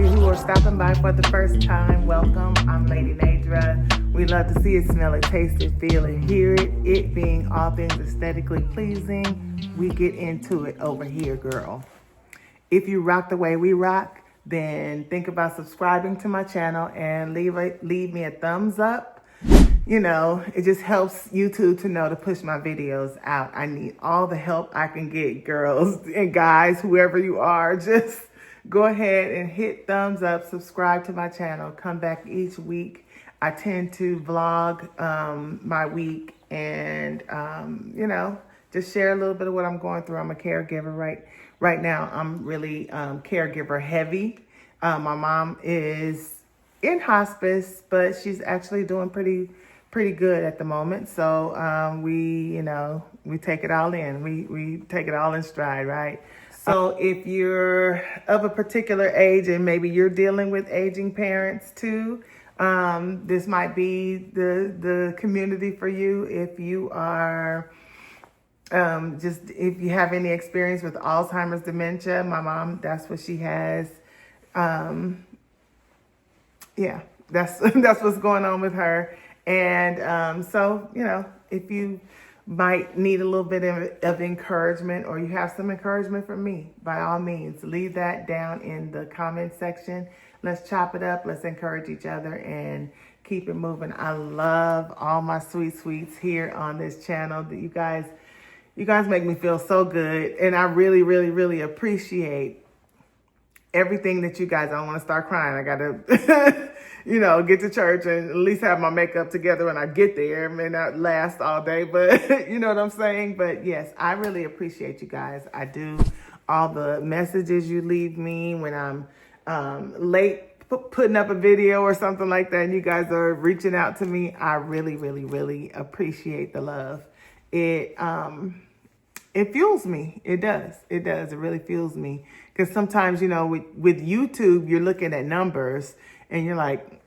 you who are stopping by for the first time, welcome. I'm Lady Nadra. We love to see it, smell it, taste it, feel it, hear it. It being all things aesthetically pleasing, we get into it over here, girl. If you rock the way we rock, then think about subscribing to my channel and leave me a thumbs up. You know, it just helps YouTube to know to push my videos out. I need all the help I can get, girls and guys, whoever you are. Just go ahead and hit thumbs up, subscribe to my channel, come back each week. I tend to vlog my week and, you know, just share a little bit of what I'm going through. I'm a caregiver right now. I'm really caregiver heavy. My mom is in hospice, but she's actually doing pretty good at the moment. So we take it all in. We take it all in stride, right? So if you're of a particular age and maybe you're dealing with aging parents too, this might be the community for you. If you are if you have any experience with Alzheimer's dementia, my mom, that's what she has. Yeah, that's what's going on with her. And so, you know, if you might need a little bit of encouragement, or you have some encouragement from me, by all means, leave that down in the comment section. Let's chop it up. Let's encourage each other and keep it moving. I love all my sweets here on this channel. You guys make me feel so good. And I really appreciate everything that you guys. I don't want to start crying. I got to, you know, get to church and at least have my makeup together when I get there. It may not last all day, but you know what I'm saying? But yes, I really appreciate you guys. I do. All the messages you leave me when I'm late putting up a video or something like that, and you guys are reaching out to me. I really appreciate the love. It fuels me. It does. It really fuels me. Because sometimes, you know, with YouTube, you're looking at numbers and you're like,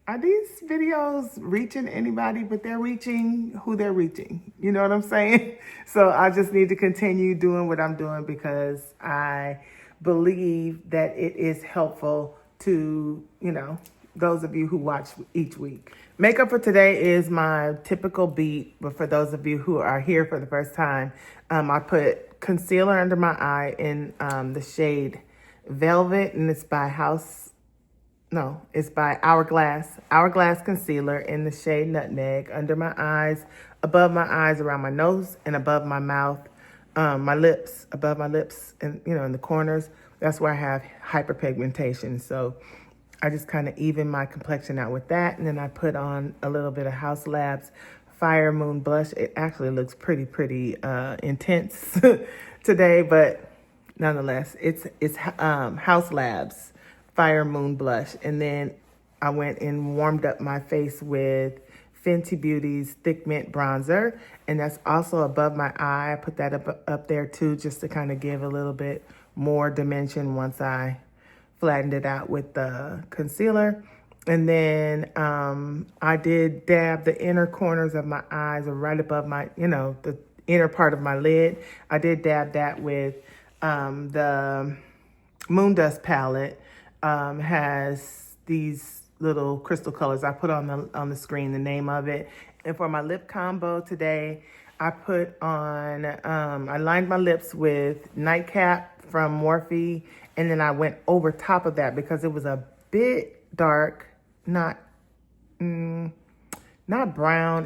are these videos reaching anybody? But they're reaching who they're reaching. You know what I'm saying? So I just need to continue doing what I'm doing because I believe that it is helpful to, you know, those of you who watch each week. Makeup for today is my typical beat, but for those of you who are here for the first time, I put concealer under my eye in the shade Velvet, and it's by Hourglass concealer in the shade Nutmeg under my eyes, above my eyes, around my nose, and above my mouth, my lips, above my lips, and you know, in the corners. That's where I have hyperpigmentation. So I just kind of even my complexion out with that. And then I put on a little bit of Haus Fire Moon blush. It actually looks pretty intense today, but nonetheless, it's Haus Fire Moon blush. And then I went and warmed up my face with Fenty Beauty's Thick Mint bronzer, and that's also above my eye. I put that up there too, just to kind of give a little bit more dimension once I flattened it out with the concealer. And then I did dab the inner corners of my eyes, or right above my, you know, the inner part of my lid. I did dab that with the Moon Dust palette. Has these little crystal colors. I put on the screen the name of it. And for my lip combo today, I put on, I lined my lips with Nightcap from Morphe, and then I went over top of that because it was a bit dark, not brown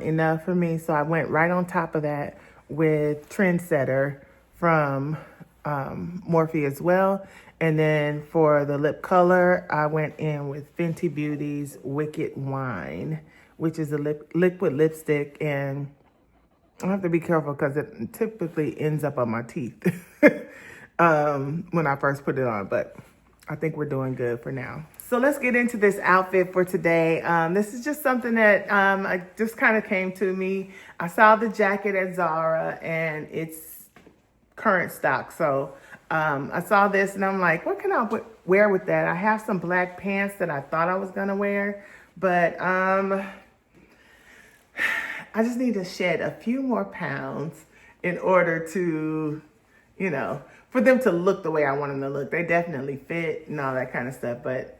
enough for me. So I went right on top of that with Trendsetter from Morphe as well. And then for the lip color, I went in with Fenty Beauty's Wicked Wine, which is a liquid lipstick, and I have to be careful because it typically ends up on my teeth when I first put it on, but I think we're doing good for now. So let's get into this outfit for today. This is just something that I just kind of came to me. I saw the jacket at Zara and it's current stock. So I saw this and I'm like, what can I wear with that? I have some black pants that I thought I was gonna wear, but I just need to shed a few more pounds in order to, you know, for them to look the way I want them to look. They definitely fit and all that kind of stuff, but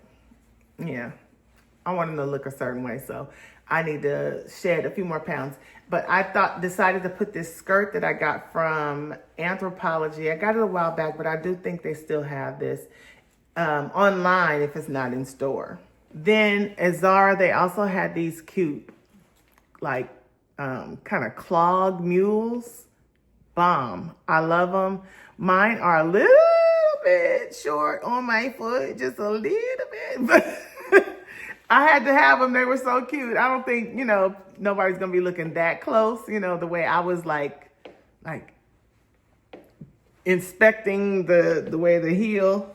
yeah, I want them to look a certain way, so I need to shed a few more pounds. But I decided to put this skirt that I got from Anthropologie. I got it a while back, but I do think they still have this online if it's not in store. Then at Zara, they also had these cute, like, kind of clog mules. Bomb. I love them. Mine are a little bit short on my foot, just a little bit, but I had to have them. They were so cute. I don't think, nobody's going to be looking that close, the way I was like inspecting the way the heel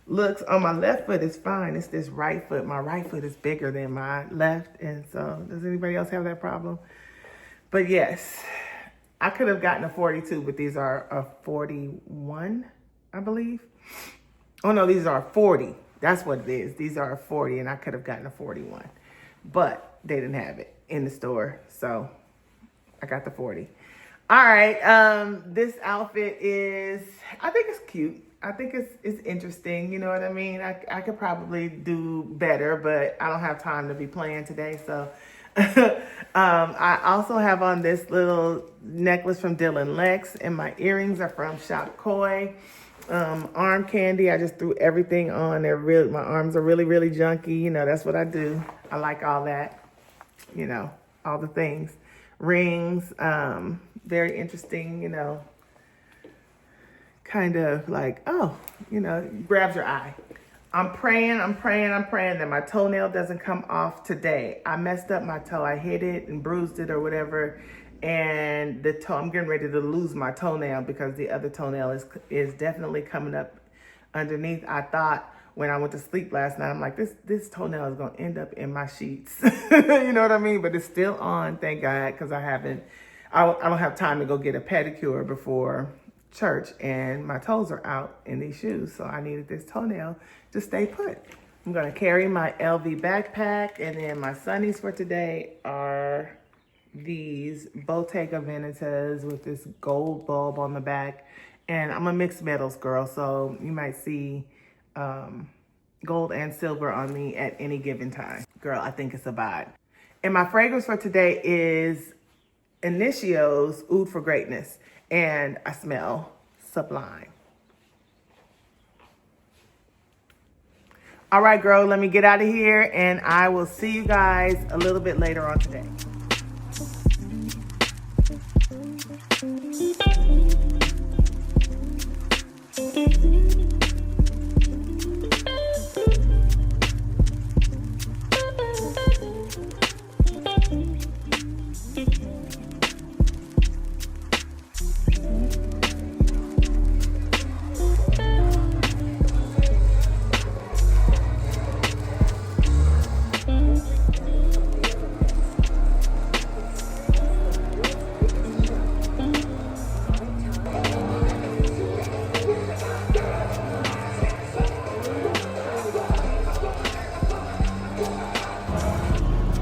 looks. On my left foot is fine. It's this right foot. My right foot is bigger than my left. And so does anybody else have that problem? But yes, I could have gotten a 42, but these are a 41, I believe. Oh no, these are 40. That's what it is. These are a 40 and I could have gotten a 41, but they didn't have it in the store. So I got the 40. All right. This outfit I think it's cute. I think it's interesting. You know what I mean? I could probably do better, but I don't have time to be playing today. So I also have on this little necklace from Dylan Lex, and my earrings are from Shop Koi. Arm candy, I just threw everything on. My arms are really, really junky. That's what I do. I like all that, all the things. Rings, very interesting, kind of like, grabs your eye. I'm praying that my toenail doesn't come off today. I messed up my toe. I hit it and bruised it or whatever. And I'm getting ready to lose my toenail because the other toenail is definitely coming up underneath. I thought when I went to sleep last night, I'm like, this toenail is going to end up in my sheets. You know what I mean? But it's still on, thank God, because I don't have time to go get a pedicure before church, and my toes are out in these shoes. So I needed this toenail to stay put. I'm going to carry my LV backpack, and then my sunnies for today are these Bottega Venitas with this gold bulb on the back. And I'm a mixed metals girl, so you might see gold and silver on me at any given time. Girl, I think it's a vibe. And my fragrance for today is Initio's Oud for Greatness. And I smell sublime. All right, girl, let me get out of here, and I will see you guys a little bit later on today.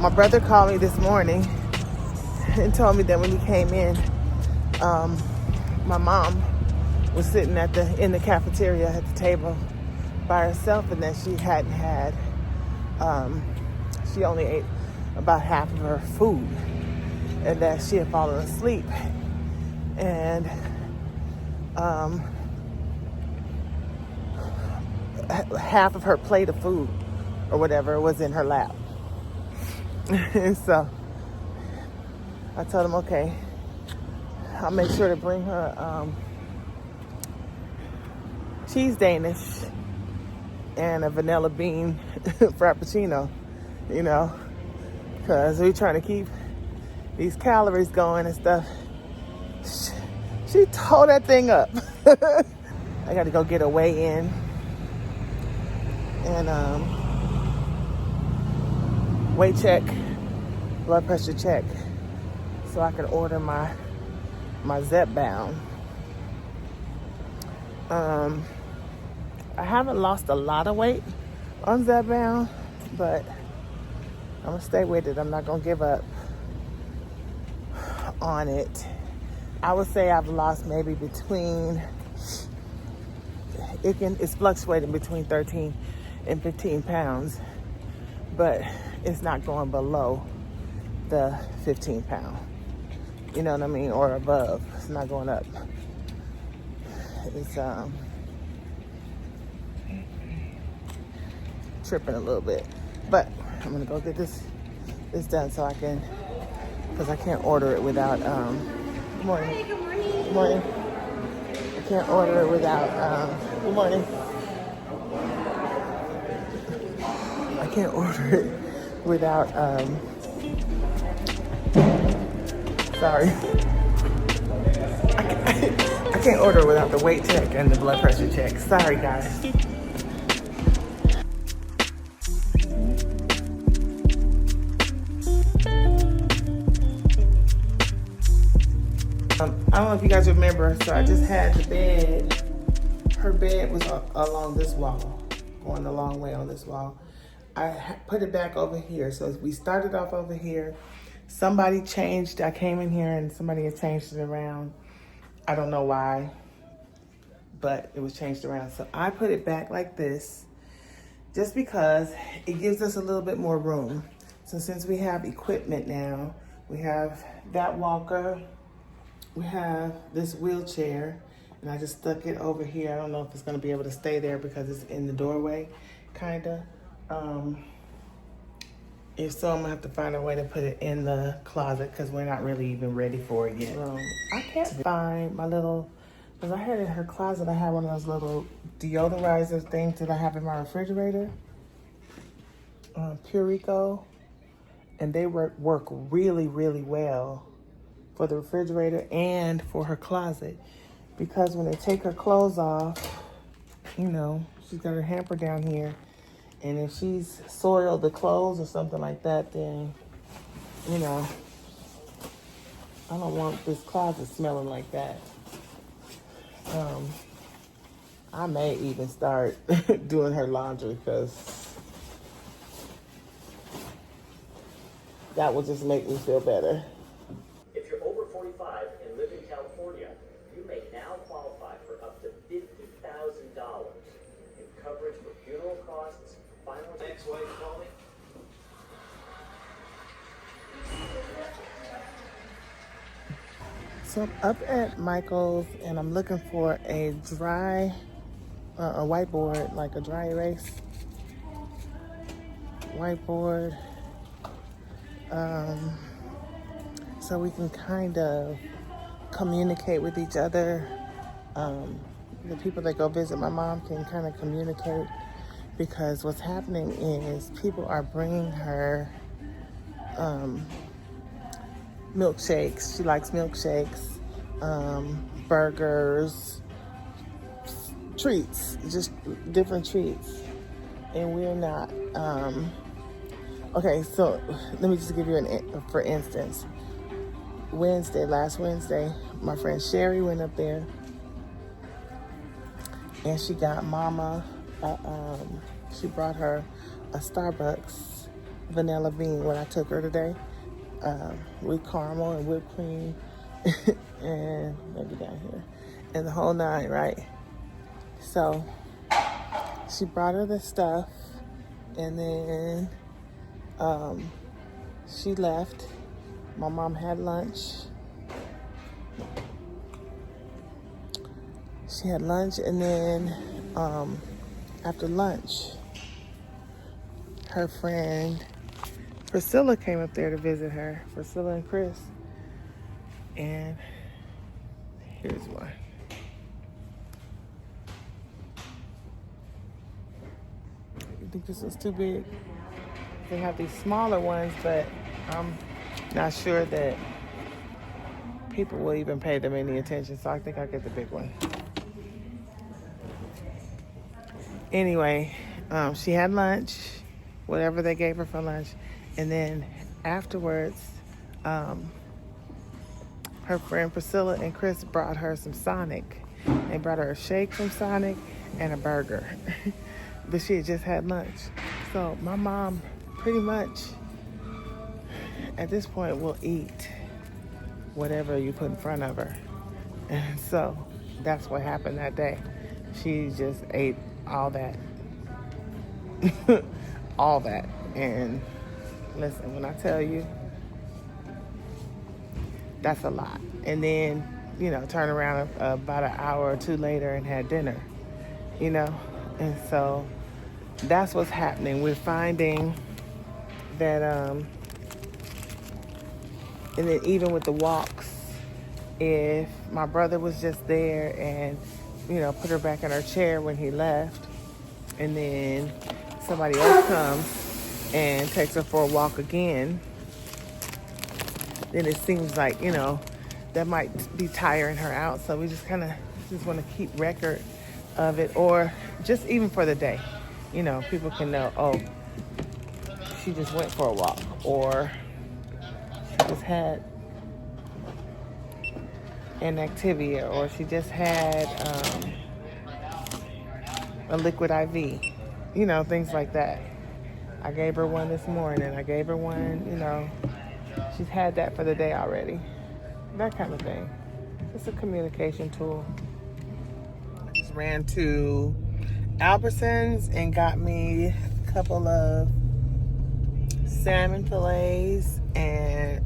My brother called me this morning and told me that when he came in, my mom was sitting in the cafeteria at the table by herself, and that she hadn't had, she only ate about half of her food, and that she had fallen asleep, and half of her plate of food or whatever was in her lap. And so I told him, okay, I'll make sure to bring her cheese Danish and a vanilla bean frappuccino, because we're trying to keep these calories going and stuff. She tore that thing up. I got to go get a weigh-in and weight check, blood pressure check, so I can order my Zepbound. I haven't lost a lot of weight on Zepbound, but I'm gonna stay with it. I'm not gonna give up on it. I would say I've lost maybe between it's fluctuating between 13 and 15 pounds, but it's not going below the 15 pound. You know what I mean? Or above. It's not going up. It's tripping a little bit. But I'm gonna go get this done so I can, because I can't order it without good morning. Hey, good morning. Good morning. I can't order it without good morning. I can't order it without sorry. I can't order it without the weight check and the blood pressure check. Sorry, guys. I don't know if you guys remember, so I just had the bed. Her bed was along this wall, going a long way on this wall. I put it back over here. So we started off over here. Somebody changed. I came in here and somebody had changed it around. I don't know why, but it was changed around. So I put it back like this, just because it gives us a little bit more room. So since we have equipment now, we have that walker, we have this wheelchair, and I just stuck it over here. I don't know if it's gonna be able to stay there because it's in the doorway, kinda. If so, I'm gonna have to find a way to put it in the closet because we're not really even ready for it yet. I can't find my little, because I had in her closet, I had one of those little deodorizer things that I have in my refrigerator, Purico, and they work really, really well for the refrigerator and for her closet, because when they take her clothes off, you know, she's got her hamper down here, and if she's soiled the clothes or something like that, then, you know, I don't want this closet smelling like that. I may even start doing her laundry, because that will just make me feel better. If you're over 45 and live in California, you may now qualify for up to $50,000 in coverage for funeral costs, final ex-wife call me. So I'm up at Michael's and I'm looking for a a whiteboard, like a dry erase whiteboard, so we can kind of communicate with each other. The people that go visit my mom can kind of communicate, because what's happening is people are bringing her milkshakes. She likes milkshakes, burgers, treats, just different treats. And we're not, okay, so let me just give you for instance. Last Wednesday, my friend Sherry went up there and she got Mama, she brought her a Starbucks vanilla bean when I took her today, with caramel and whipped cream and maybe down here and the whole nine, right? So she brought her the stuff, and then she left. My mom had lunch. She had lunch, and then after lunch, her friend Priscilla came up there to visit her, Priscilla and Chris. And here's one. You think this is too big? They have these smaller ones, but I'm not sure that people will even pay them any attention, so I think I'll get the big one. Anyway, she had lunch, whatever they gave her for lunch, and then afterwards, her friend Priscilla and Chris brought her some Sonic. They brought her a shake from Sonic and a burger. But she had just had lunch. So my mom pretty much, at this point, will eat whatever you put in front of her. And so that's what happened that day. She just ate all that. All that. And listen, when I tell you, that's a lot. And then, you know, turn around about an hour or two later and had dinner, you know? And so that's what's happening. We're finding that, and then even with the walks, if my brother was just there and, you know, put her back in her chair when he left, and then somebody else comes and takes her for a walk again, then it seems like, you know, that might be tiring her out. So we just kind of just want to keep record of it, or just even for the day, you know, people can know, oh, she just went for a walk, or she just had an Activia, or she just had a liquid IV, you know, things like that. I gave her one this morning. I gave her one, you know, she's had that for the day already. That kind of thing. It's a communication tool. I just ran to Albertsons and got me a couple of salmon fillets and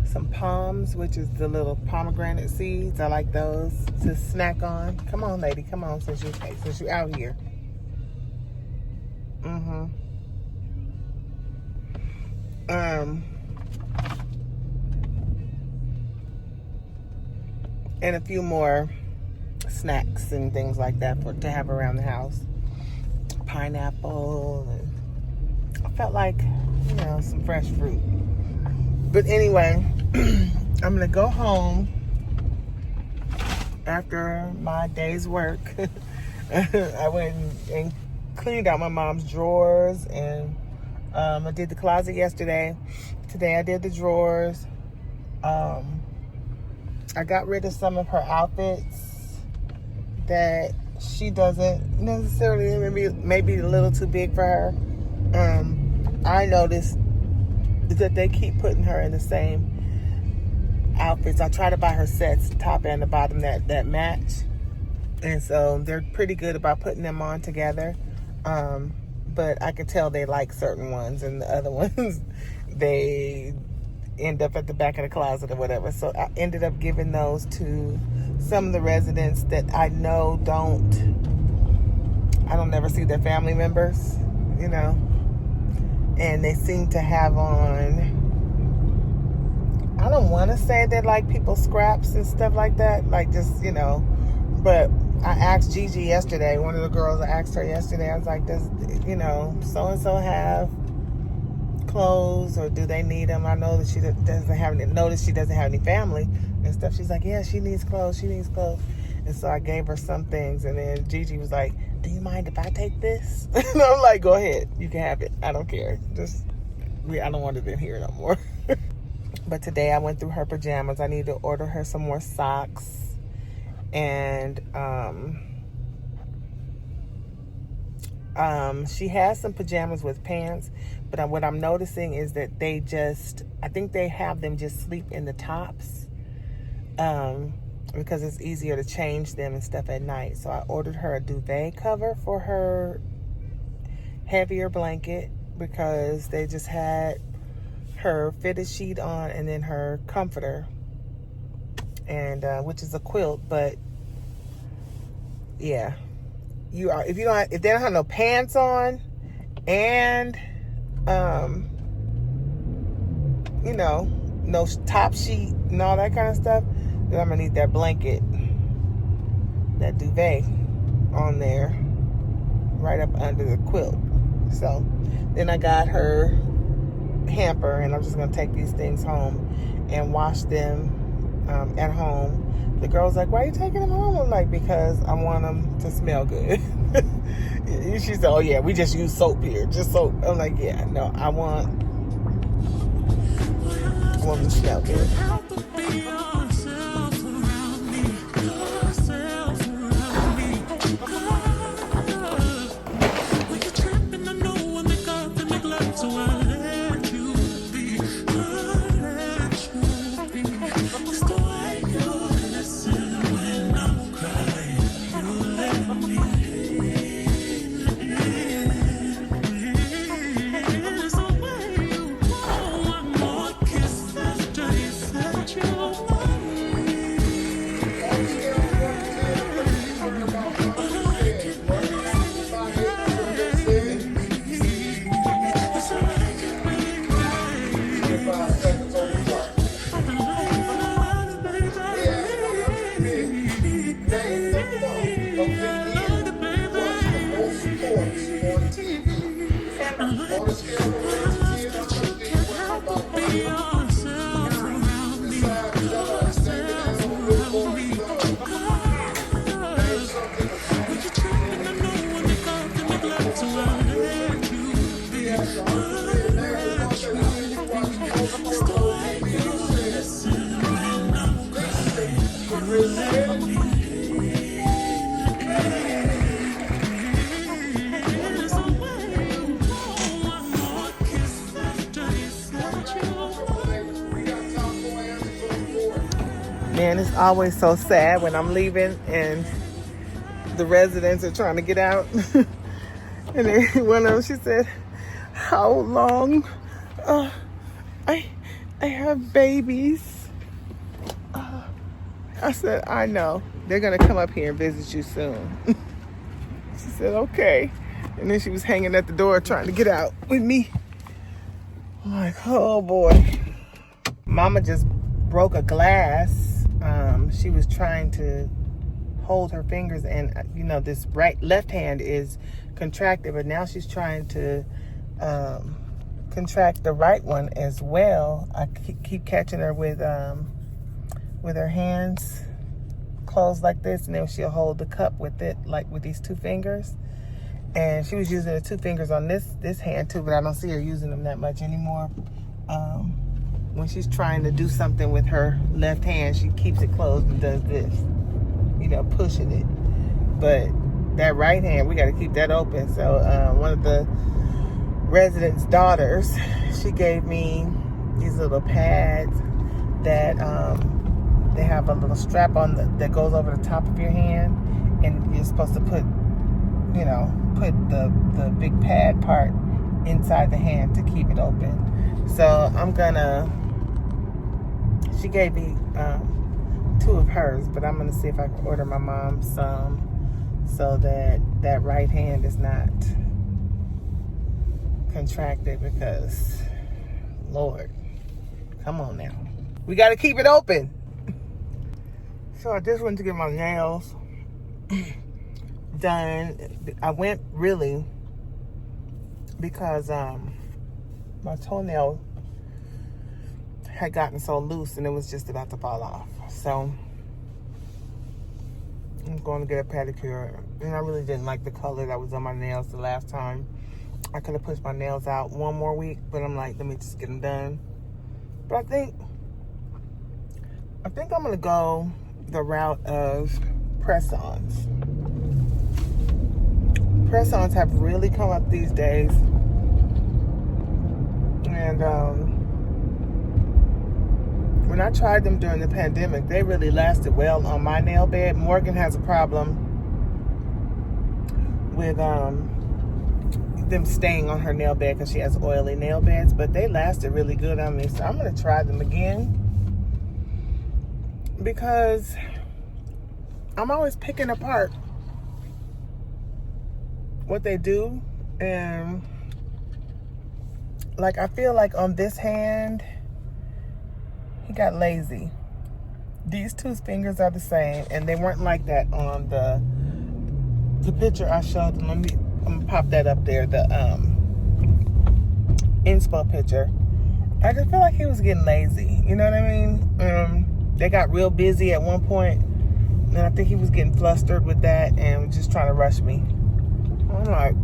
some palms, which is the little pomegranate seeds. I like those to snack on. Come on, lady, come on, since you out here. And a few more snacks and things like that to have around the house. Pineapple, and I felt like, you know, some fresh fruit. But anyway, I'm gonna go home after my day's work. I went and cleaned out my mom's drawers, and I did the closet yesterday. Today I did the drawers. I got rid of some of her outfits that she doesn't necessarily, maybe a little too big for her. I noticed that they keep putting her in the same outfits. I try to buy her sets, top and the bottom, that match. And so they're pretty good about putting them on together. But I can tell they like certain ones, and the other ones, they end up at the back of the closet or whatever. So I ended up giving those to some of the residents that I know I don't never see their family members, you know. And they seem to have on, I don't want to say they're like people's scraps and stuff like that, like just, you know, but I asked Gigi yesterday, one of the girls, I asked her yesterday, I was like, does, you know, so-and-so have clothes, or do they need them? I know that she doesn't have any, notice she doesn't have any family and stuff. She's like, yeah, she needs clothes. And so I gave her some things, and then Gigi was like, do you mind if I take this? And I'm like, go ahead, you can have it. I don't care. I don't want it in here no more. But today I went through her pajamas. I need to order her some more socks, and she has some pajamas with pants, but what I'm noticing is that I think they have them just sleep in the tops, because it's easier to change them and stuff at night. So I ordered her a duvet cover for her heavier blanket, because they just had her fitted sheet on and then her comforter, and which is a quilt. But yeah, if they don't have no pants on, and you know, no top sheet and all that kind of stuff, then I'm gonna need that blanket, that duvet on there right up under the quilt. So then I got her hamper, and I'm just gonna take these things home and wash them at home. The girl's like, why are you taking them home? I'm like, because I want them to smell good. She said, oh yeah, we just use soap here, just soap. I'm like, yeah, no, I want them to smell good. Man, it's always so sad when I'm leaving and the residents are trying to get out. And then one of them, she said, "How long? I have babies." I said, "I know. They're gonna come up here and visit you soon." She said, "Okay." And then she was hanging at the door trying to get out with me. I'm like, oh boy. Mama just broke a glass. She was trying to hold her fingers, and you know, this left hand is contracted, but now she's trying to contract the right one as well. I keep catching her with her hands closed like this, and then she'll hold the cup with it, like with these two fingers. And she was using the two fingers on this hand too, but I don't see her using them that much anymore. When she's trying to do something with her left hand, she keeps it closed and does this, you know, pushing it. But that right hand, we got to keep that open. So one of the residents' daughters, she gave me these little pads that they have a little strap on that goes over the top of your hand, and you're supposed to put the big pad part inside the hand to keep it open. So she gave me 2 of hers, but I'm gonna see if I can order my mom some so that right hand is not contracted, because Lord, come on now. We gotta keep it open. So I just went to get my nails done. I went really because my toenail had gotten so loose and it was just about to fall off. So I'm going to get a pedicure, and I really didn't like the color that was on my nails the last time. I could have pushed my nails out one more week, but I'm like, let me just get them done. But I think I'm gonna go the route of press-ons. Press-ons have really come up these days, and when I tried them during the pandemic, they really lasted well on my nail bed. Morgan has a problem with them staying on her nail bed because she has oily nail beds, but they lasted really good on me. So I'm gonna try them again, because I'm always picking apart what they do, and like I feel like on this hand he got lazy. These 2 fingers are the same, and they weren't like that on the picture I showed them. I'm gonna pop that up there, the inspo picture. I just feel like he was getting lazy, you know what I mean? They got real busy at one point, and I think he was getting flustered with that and was just trying to rush me. I'm like,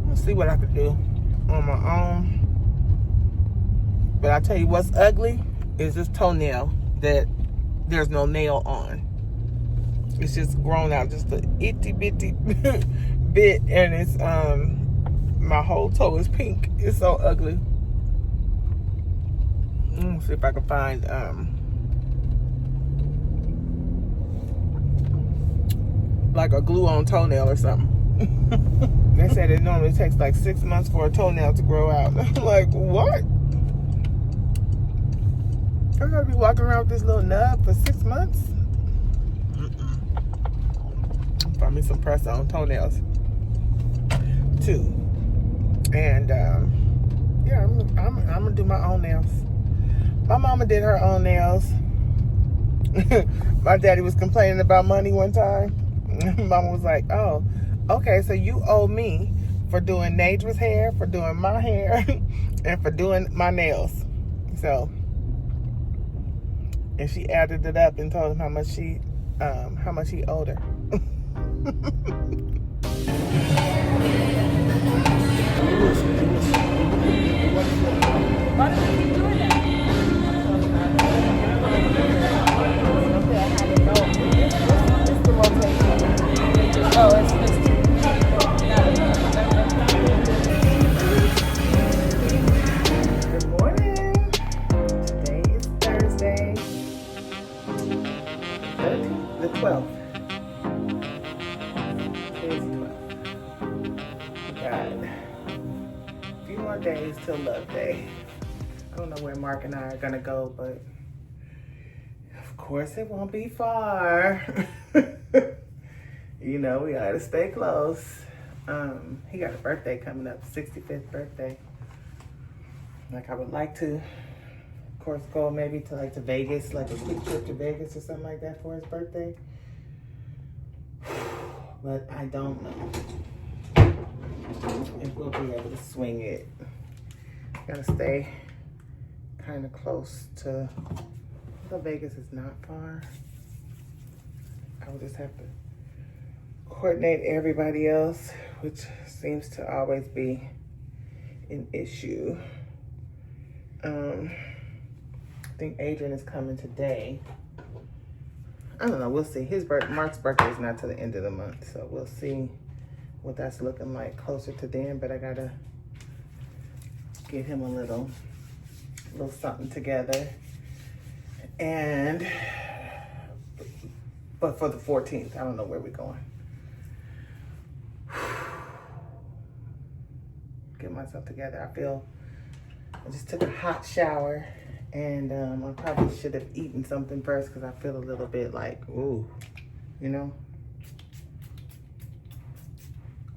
let's see what I could do on my own. But I tell you what's ugly is this toenail that there's no nail on. It's just grown out just a itty bitty bit, and it's my whole toe is pink. It's so ugly. Let me see if I can find like a glue-on toenail or something. They said it normally takes like 6 months for a toenail to grow out. I'm like, what? I gotta be walking around with this little nub for 6 months? Find me some press-on toenails too. And yeah, I'm gonna do my own nails. My mama did her own nails. My daddy was complaining about money one time. Mama was like, oh, okay, so you owe me for doing Nadra's hair, for doing my hair, and for doing my nails. So, and she added it up and told him how much he owed her. got a few more days till Love Day. I don't know where Mark and I are gonna go, but of course it won't be far. You know, we gotta stay close. He got a birthday coming up, 65th birthday. Like I would like to, of course, go maybe to like to Vegas, like a quick trip to Vegas or something like that for his birthday. But I don't know if we'll be able to swing it. Gotta stay kind of close to, although Vegas is not far. I will just have to coordinate everybody else, which seems to always be an issue. I think Adrian is coming today. I don't know, we'll see. Mark's birthday is not till the end of the month, so we'll see what that's looking like closer to then, but I gotta get him a little something together. But for the 14th, I don't know where we're going. Get myself together. I just took a hot shower, and I probably should have eaten something first because I feel a little bit like, ooh, you know?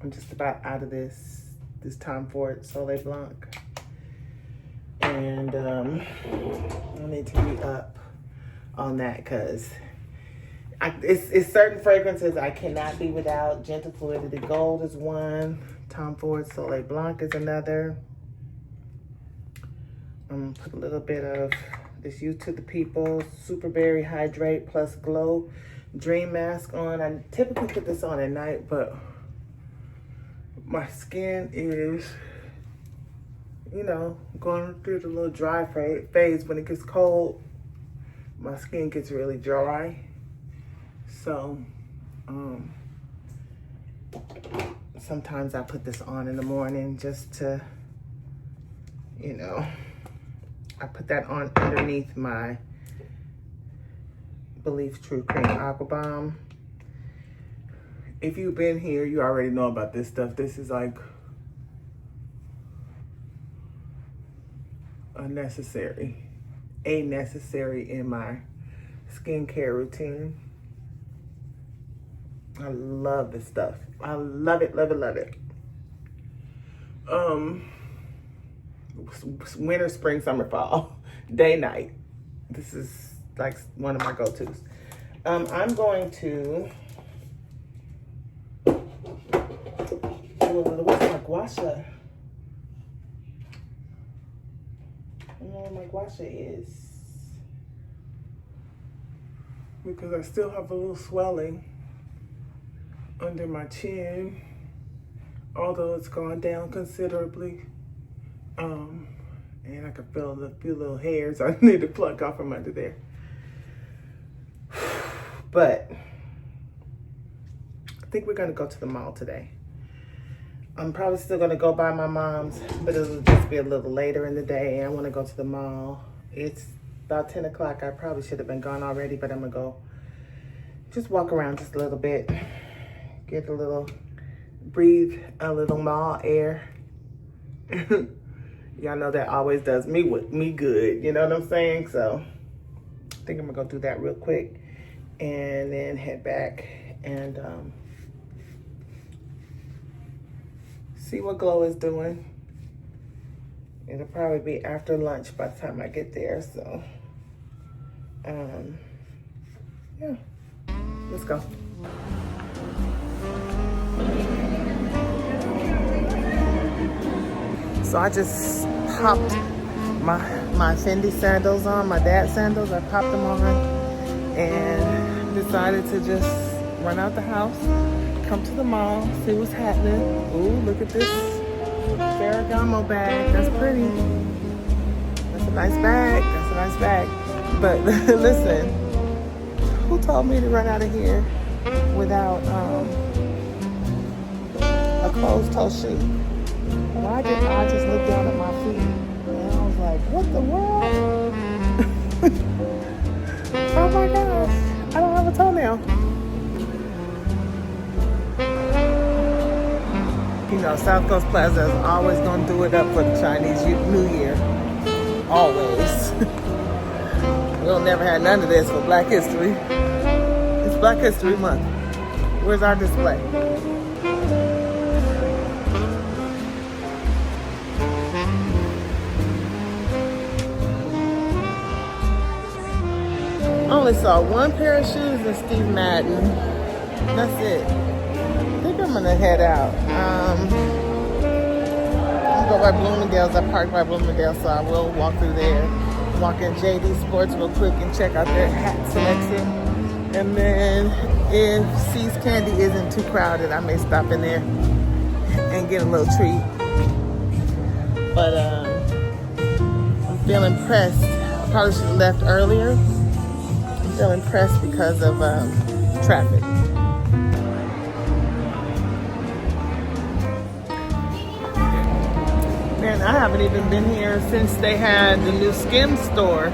I'm just about out of this Tom Ford Soleil Blanc. And I need to re-up on that because it's certain fragrances I cannot be without. Gentle Fluidity Gold is one. Tom Ford Soleil Blanc is another. I'm gonna put a little bit of this Youth to the People Super Berry Hydrate Plus Glow Dream Mask on. I typically put this on at night, but my skin is, you know, going through the little dry phase. When it gets cold, my skin gets really dry. So, sometimes I put this on in the morning just to, you know, I put that on underneath my Belief True Cream Aqua Bomb. If you've been here, you already know about this stuff. This is like a necessary in my skincare routine. I love this stuff. I love it, love it, love it. Winter, spring, summer, fall, day, night. This is like one of my go-tos. I'm going to do a little, what's my gua sha? I don't know what my gua sha is, because I still have a little swelling under my chin, although it's gone down considerably. And I can feel a few little hairs I need to pluck off from under there. But I think we're gonna go to the mall today. I'm probably still gonna go by my mom's, but it'll just be a little later in the day. I wanna go to the mall. It's about 10 o'clock. I probably should have been gone already, but I'm gonna go just walk around just a little bit. Get a little, breathe a little mall air. Y'all know that always does me good, you know what I'm saying? So I think I'm gonna go do that real quick and then head back and see what Glow is doing. It'll probably be after lunch by the time I get there, so yeah, let's go. So I just popped my Fenty sandals on, my dad's sandals. I popped them on and decided to just run out the house, come to the mall, see what's happening. Ooh, look at this Ferragamo bag. That's pretty. That's a nice bag. That's a nice bag. But listen, who told me to run out of here without a closed-toe shoe? Why did I just look down at my feet? And I was like, what the world? Oh my gosh, I don't have a toenail. Can know, South Coast Plaza is always gonna do it up for the Chinese New Year. Always. We'll never have none of this for Black History. It's Black History Month. Where's our display? I only saw one pair of shoes in Steve Madden. That's it. I think I'm gonna head out. I'm gonna go by Bloomingdale's. I parked by Bloomingdale's, so I will walk through there. Walk in JD Sports real quick and check out their hat selection. And then if C's Candy isn't too crowded, I may stop in there and get a little treat. But I'm feeling pressed. I probably should have left earlier. I'm feeling pressed because of traffic. Man, I haven't even been here since they had the new Skim store.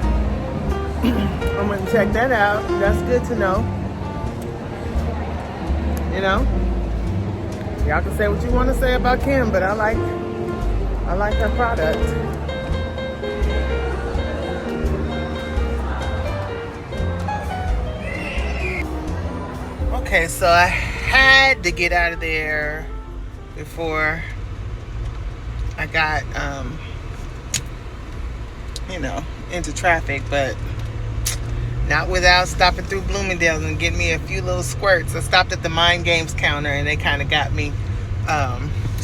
I'm gonna check that out. That's good to know. You know, y'all can say what you want to say about Kim, but I like her product. Okay, so I had to get out of there before I got, you know, into traffic, but not without stopping through Bloomingdale's and getting me a few little squirts. I stopped at the Mind Games counter and they kind of got me.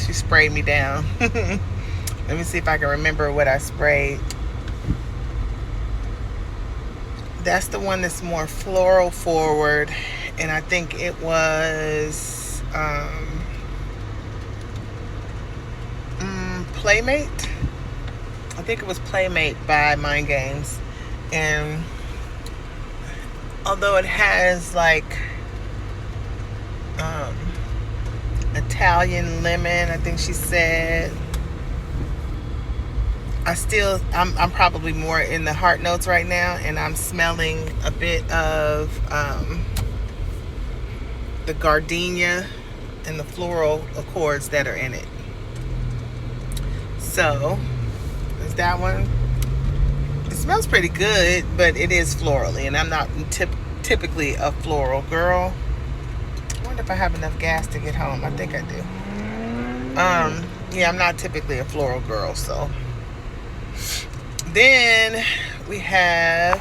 She sprayed me down. Let me see if I can remember what I sprayed. That's the one that's more floral forward, and I think it was Playmate. I think it was Playmate by Mind Games. And although it has like Italian lemon, I think she said, I'm probably more in the heart notes right now, and I'm smelling a bit of the gardenia and the floral accords that are in it. So is that one. It smells pretty good, but it is florally, and I'm not typically a floral girl. I wonder if I have enough gas to get home. I think I do. Yeah, I'm not typically a floral girl. So then we have,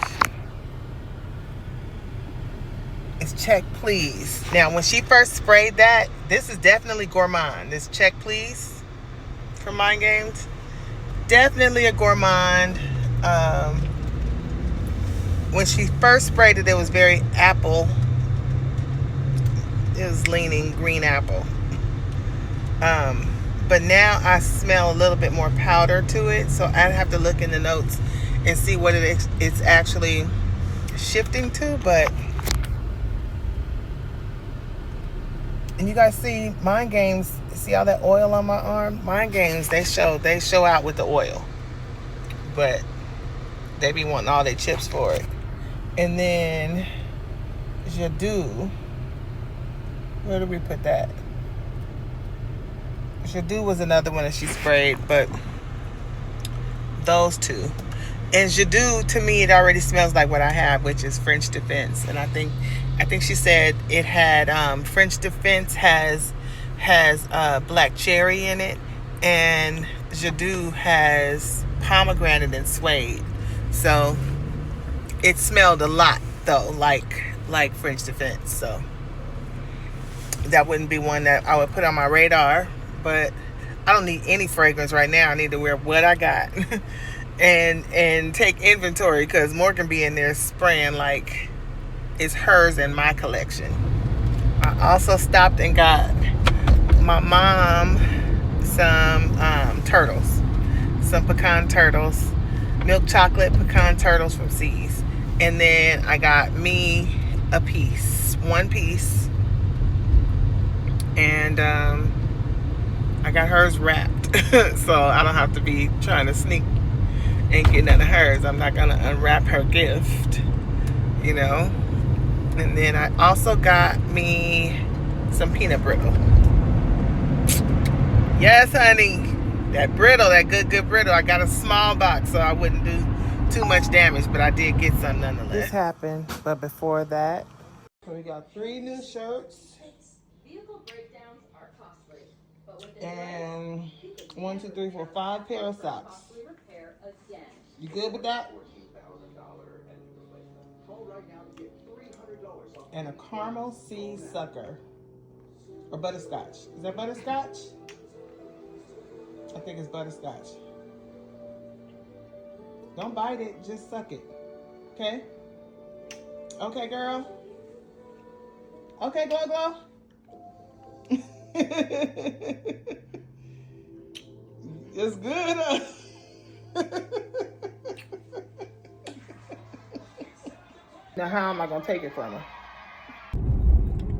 it's Check Please. Now, when she first sprayed that, this is definitely gourmand. This Check Please from Mind Games, definitely a gourmand. When she first sprayed it, it was very apple. It was leaning green apple. But now I smell a little bit more powder to it, so I'd have to look in the notes and see what it's actually shifting to. But, and you guys see Mind Games, see all that oil on my arm? Mind Games, they show out with the oil, but they be wanting all their chips for it. And then Jadoo, where did we put that? Jadoo was another one that she sprayed, but those two. And Jadoo, to me, it already smells like what I have, which is French Defense. And I think she said it had French Defense has black cherry in it, and Jadoo has pomegranate and suede. So it smelled a lot though, like French Defense. So that wouldn't be one that I would put on my radar. But I don't need any fragrance right now. I need to wear what I got and take inventory, because Morgan be in there spraying like it's hers and my collection. I also stopped and got my mom some turtles, some pecan turtles, milk chocolate pecan turtles from C's. And then I got me one piece, and I got hers wrapped, so I don't have to be trying to sneak and get none of hers. I'm not gonna unwrap her gift, you know. And then I also got me some peanut brittle. Yes, honey. That brittle, that good brittle. I got a small box so I wouldn't do too much damage, but I did get some nonetheless. This happened, but before that, so we got 3 new shirts. Vehicle breakdowns are costly, but with and 1, 2, 3, 4, 5 pair of socks. repair again. You good with that? And a caramel seed sucker. Or butterscotch. Is that butterscotch? I think it's butterscotch. Don't bite it, just suck it. Okay? Okay, girl? Okay, Glow. It's good, huh? Now, how am I going to take it from her?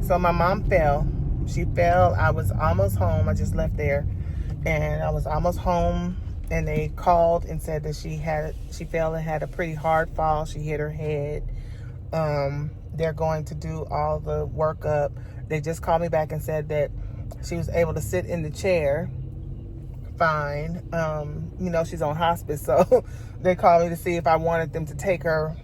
So my mom fell. She fell. I was almost home. I just left there. And I was almost home. And they called and said that she fell and had a pretty hard fall. She hit her head. They're going to do all the workup. They just called me back and said that she was able to sit in the chair fine. You know, she's on hospice. So they called me to see if I wanted them to take her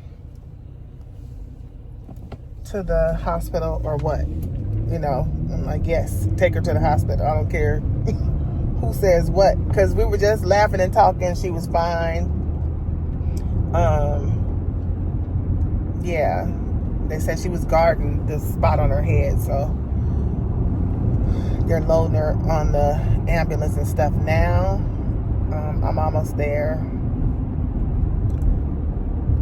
to the hospital or what. You know, I'm like, yes, take her to the hospital. I don't care who says what, because we were just laughing and talking. She was fine. Yeah, they said she was guarding the spot on her head, so they're loading her on the ambulance and stuff now. I'm almost there.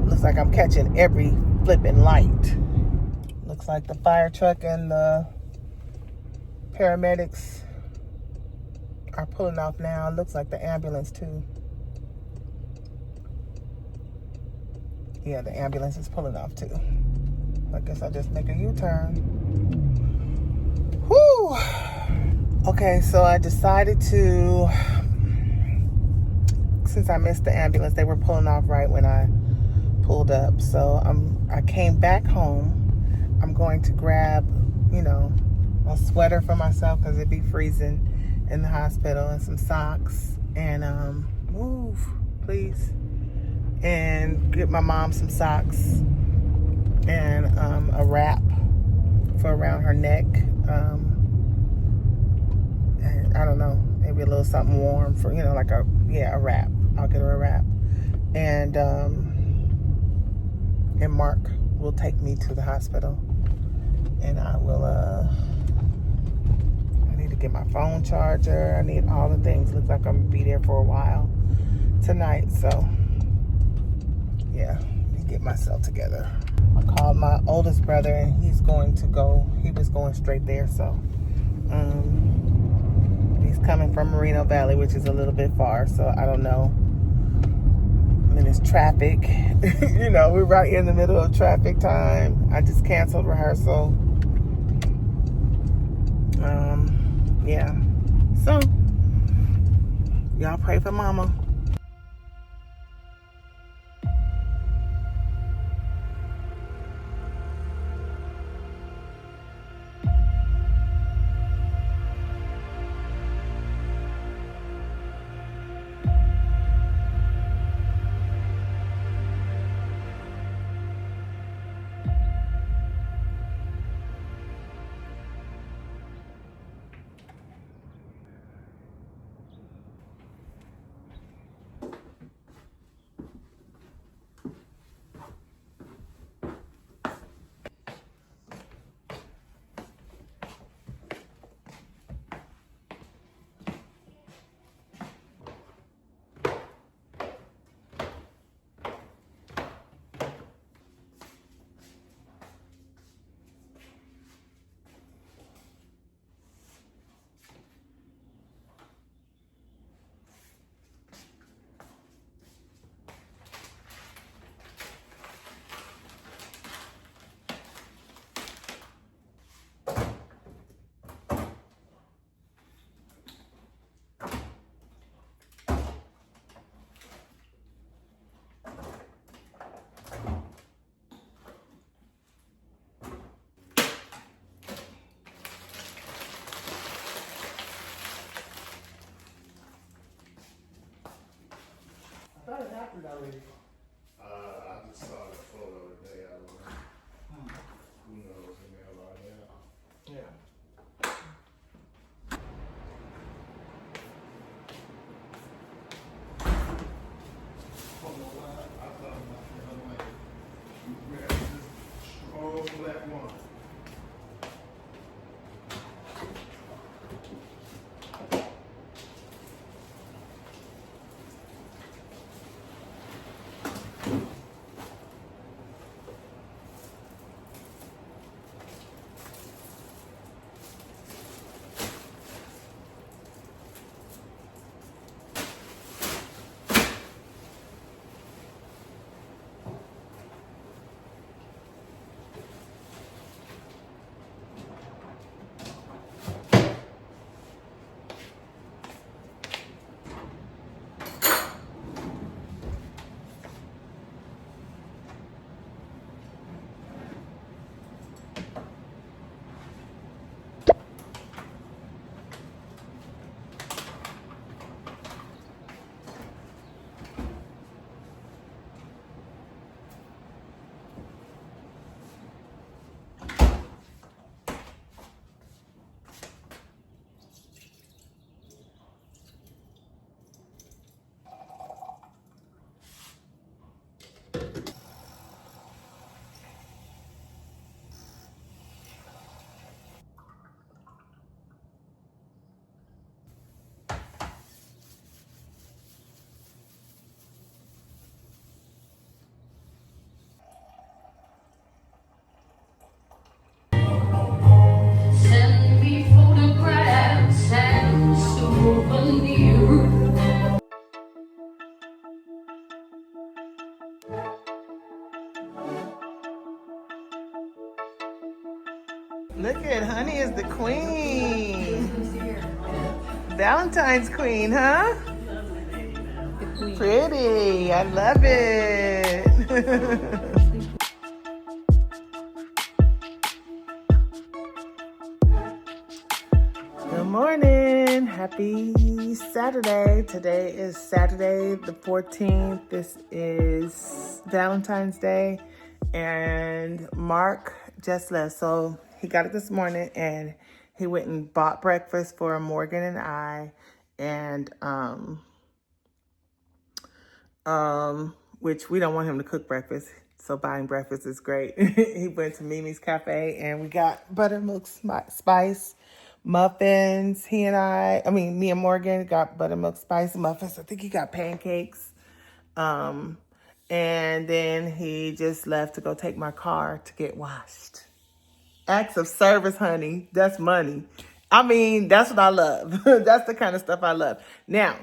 Looks like I'm catching every flipping light. Looks like the fire truck and the paramedics are pulling off now. Looks like the ambulance too. Yeah, the ambulance is pulling off too. I guess I'll just make a U-turn. Whew. Okay, so I decided to, since I missed the ambulance, they were pulling off right when I pulled up. So I came back home. I'm going to grab, you know, a sweater for myself because it'd be freezing in the hospital, and some socks, and move, please, and get my mom some socks and a wrap for around her neck. And I don't know, maybe a little something warm for, you know, like a wrap. I'll get her a wrap, and Mark will take me to the hospital, and I will I need to get my phone charger. I need all the things. Looks like I'm gonna be there for a while tonight, so yeah, let me get myself together. I called my oldest brother, and he was going straight there, so he's coming from Moreno Valley, which is a little bit far, so I don't know. I mean, it's traffic. You know, we're right in the middle of traffic time. I just canceled rehearsal. Yeah. So, y'all pray for mama. thought it happened already. I just saw the photo today. I don't know. Who knows? It may have already happened. Yeah. Oh, no, I thought about the other way. You grab this strong black one. Send me photographs and souvenirs. Look at Honey is the queen. Valentine's queen, huh? Pretty. I love it. Good morning. Happy Saturday. Today is Saturday the 14th. This is Valentine's Day. And Mark just left. So he got it this morning and he went and bought breakfast for Morgan and I. And which we don't want him to cook breakfast. So buying breakfast is great. He went to Mimi's Cafe and we got buttermilk spice muffins. Me and Morgan got buttermilk spice muffins. I think he got pancakes. And then he just left to go take my car to get washed. Acts of service, honey. That's money. I mean, that's what I love. That's the kind of stuff I love. Now,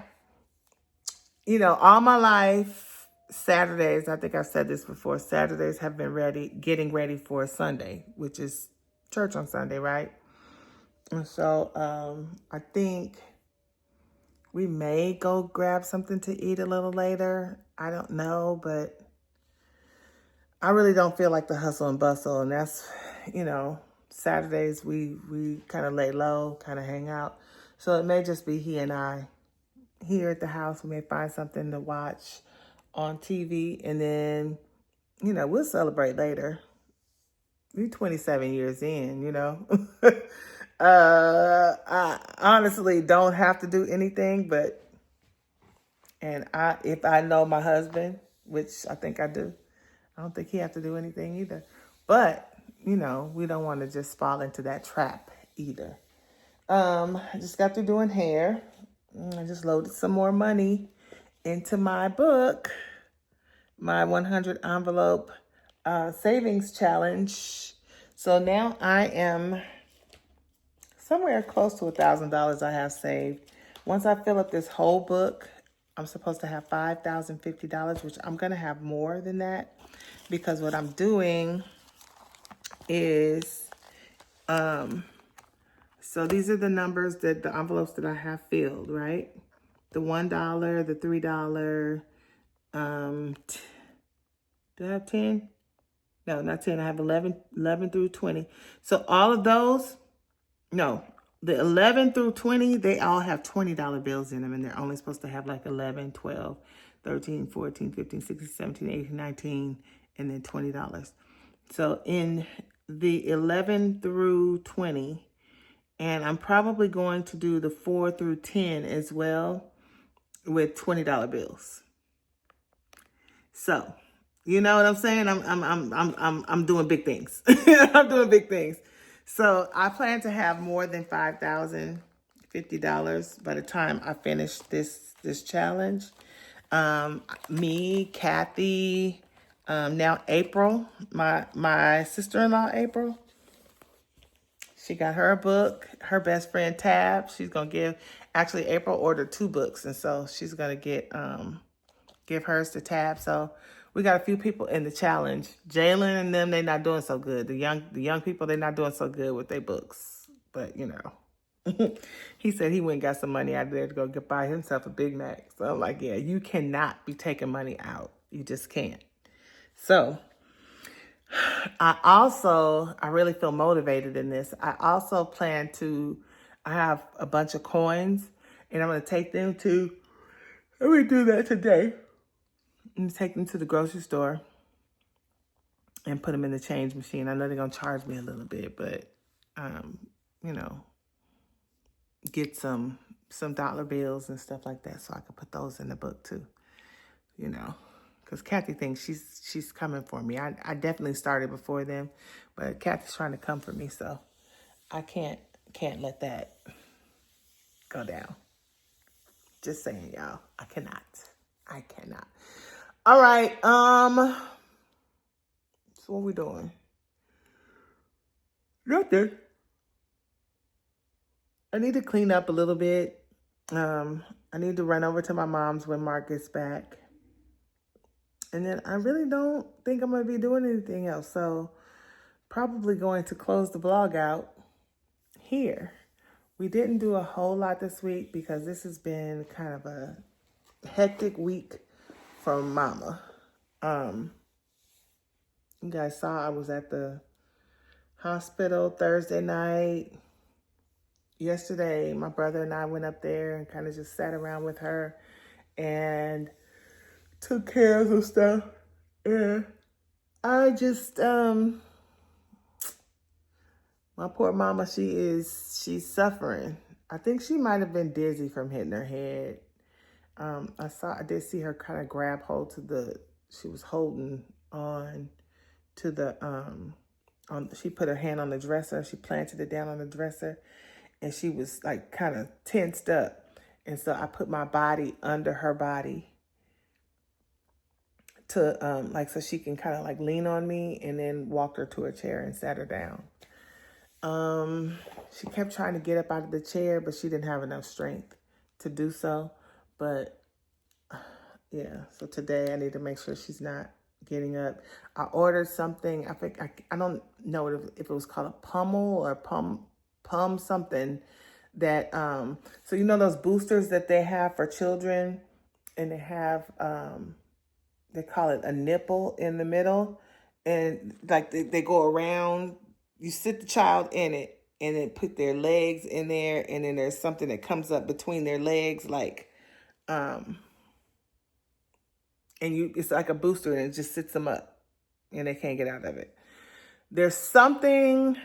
you know, all my life, Saturdays, I think I've said this before, Saturdays have been getting ready for Sunday, which is church on Sunday, right? And so I think we may go grab something to eat a little later. I don't know, but I really don't feel like the hustle and bustle. And that's, you know, Saturdays we kind of lay low, kind of hang out. So it may just be he and I here at the house. We may find something to watch on TV and then, you know, we'll celebrate later. We're 27 years in, you know. I honestly don't have to do anything, if I know my husband, which I think I do, I don't think he have to do anything either. But, you know, we don't want to just fall into that trap either. I just got through doing hair. I just loaded some more money into my book, my 100 envelope savings challenge. So now I am somewhere close to $1,000 I have saved. Once I fill up this whole book, I'm supposed to have $5,050, which I'm going to have more than that because what I'm doing is, so these are the numbers the envelopes that I have filled, right? The $1, the $3, do I have 10? No, not 10. I have 11 through 20. So all of those, no, the 11 through 20, they all have $20 bills in them, and they're only supposed to have like 11, 12, 13, 14, 15, 16, 17, 18, 19, and then $20. So in the 11 through 20, and I'm probably going to do the 4 through 10 as well with $20 bills. So, you know what I'm saying? I'm doing big things. I'm doing big things. So I plan to have more than $5,050 by the time I finish this challenge. Me, Kathy, now April, my sister-in-law April. She got her a book. Her best friend Tab. She's gonna give. Actually, April ordered 2 books, and so she's gonna give hers to Tab. So we got a few people in the challenge. Jalen and them, they not doing so good. The young people, they not doing so good with their books. But you know, he said he went and got some money out there to go buy himself a Big Mac. So I'm like, yeah, you cannot be taking money out. You just can't. So I really feel motivated in this. I also plan to, I have a bunch of coins, and I'm going to take them to, let me do that today. I'm going to take them to the grocery store and put them in the change machine. I know they're going to charge me a little bit, but, you know, get some dollar bills and stuff like that so I can put those in the book too, you know. Because Kathy thinks she's coming for me. I definitely started before them, but Kathy's trying to come for me, so I can't let that go down. Just saying, y'all. I cannot. All right. So what we doing? Nothing. I need to clean up a little bit. I need to run over to my mom's when Mark gets back. And then I really don't think I'm going to be doing anything else. So probably going to close the vlog out here. We didn't do a whole lot this week because this has been kind of a hectic week for Mama. You guys saw I was at the hospital Thursday night. Yesterday, my brother and I went up there and kind of just sat around with her and took care of some stuff. And I just, my poor mama, she's suffering. I think she might have been dizzy from hitting her head. I did see her kind of grab hold to she was holding on to she put her hand on the dresser. She planted it down on the dresser, and she was like kind of tensed up. And so I put my body under her body to so she can kind of like lean on me, and then walked her to her chair and sat her down. She kept trying to get up out of the chair, but she didn't have enough strength to do so. But yeah, so today I need to make sure she's not getting up. I ordered something. I think I don't know if it was called a pummel or pum something that so you know those boosters that they have for children, and they have they call it a nipple in the middle, and like they go around. You sit the child in it, and then put their legs in there, and then there's something that comes up between their legs, like it's like a booster, and it just sits them up, and they can't get out of it. There's something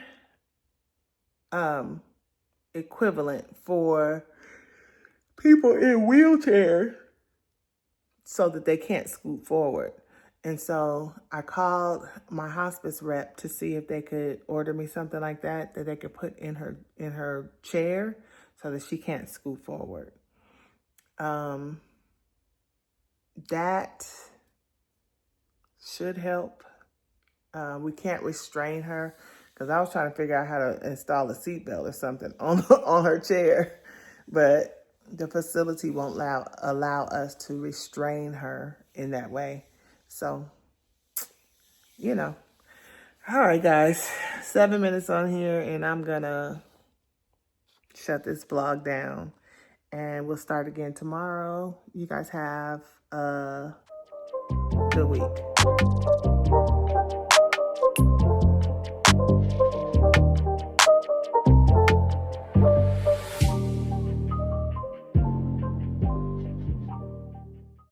equivalent for people in wheelchairs so that they can't scoot forward. And so I called my hospice rep to see if they could order me something like that they could put in her chair so that she can't scoot forward. That should help. We can't restrain her because I was trying to figure out how to install a seatbelt or something on her chair, but the facility won't allow us to restrain her in that way. So, you know. All right, guys. 7 minutes on here, and I'm going to shut this vlog down. And we'll start again tomorrow. You guys have a good week.